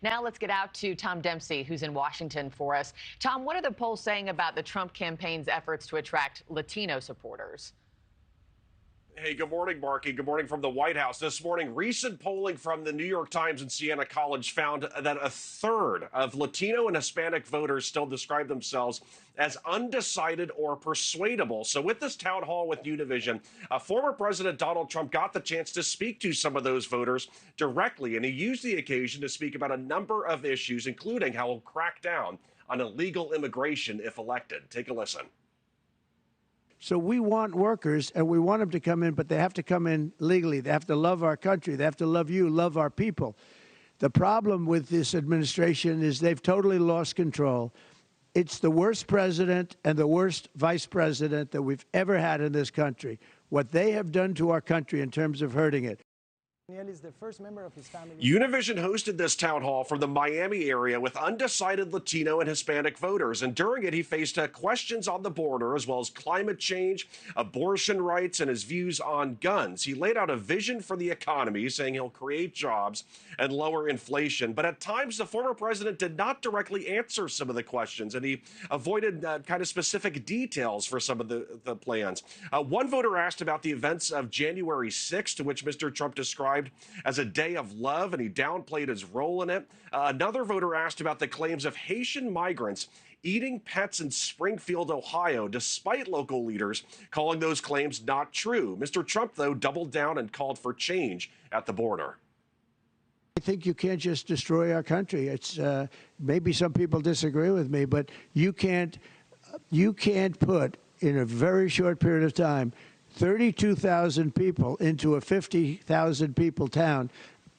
Now let's get out to Tom Dempsey, who's in Washington for us. Tom, what are the polls saying about the Trump campaign's efforts to attract Latino supporters? Hey, good morning, Markie. Good morning from the White House. This morning, recent polling from the New York Times and Siena College found that a third of Latino and Hispanic voters still describe themselves as undecided or persuadable. So with this town hall with Univision, former President Donald Trump got the chance to speak to some of those voters directly, and he used the occasion to speak about a number of issues, including how he'll crack down on illegal immigration if elected. Take a listen. So we want workers, and we want them to come in, but they have to come in legally. They have to love our country. They have to love you, love our people. The problem with this administration is they've totally lost control. It's the worst president and the worst vice president that we've ever had in this country. What they have done to our country in terms of hurting it. Is the first member of his family. Univision hosted this town hall from the Miami area with undecided Latino and Hispanic voters. And during it, he faced questions on the border, as well as climate change, abortion rights, and his views on guns. He laid out a vision for the economy, saying he'll create jobs and lower inflation. But at times, the former president did not directly answer some of the questions, and he avoided kind of specific details for some of the plans. One voter asked about the events of January 6th, to which Mr. Trump described as a day of love, and he downplayed his role in it. Another voter asked about the claims of Haitian migrants eating pets in Springfield, Ohio, despite local leaders calling those claims not true. Mr. Trump, though, doubled down and called for change at the border. I think you can't just destroy our country. It's maybe some people disagree with me, but you can't put in a very short period of time 32,000 people into a 50,000 people town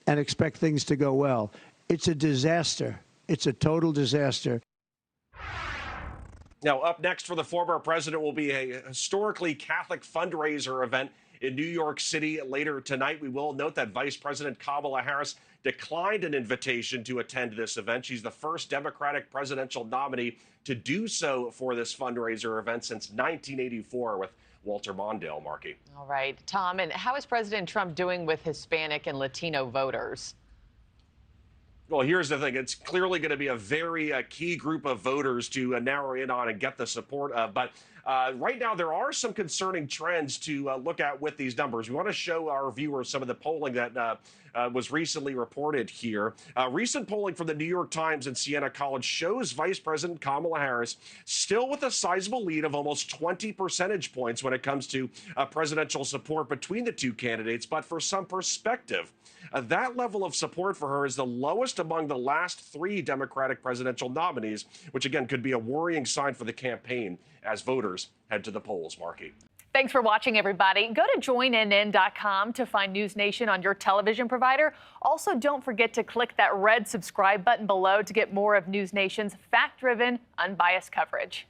and expect things to go well. It's a disaster. It's a total disaster. Now, up next for the former president will be a historically Catholic fundraiser event in New York City later tonight. We will note that Vice President Kamala Harris declined an invitation to attend this event. She's the first Democratic presidential nominee to do so for this fundraiser event since 1984 with Walter Mondale. Markie. All right, Tom, and how is President Trump doing with Hispanic and Latino voters? Well, here's the thing. It's clearly going to be a very key group of voters to narrow in on and get the support of. But right now, there are some concerning trends to look at with these numbers. We want to show our viewers some of the polling that was recently reported here. Recent polling from the New York Times and Siena College shows Vice President Kamala Harris still with a sizable lead of almost 20 percentage points when it comes to presidential support between the two candidates. But for some perspective, that level of support for her is the lowest among the last three Democratic presidential nominees, which again could be a worrying sign for the campaign as voters head to the polls. Markie. Thanks for watching, everybody. Go to joinnn.com to find NewsNation on your television provider. Also, don't forget to click that red subscribe button below to get more of NewsNation's fact-driven, unbiased coverage.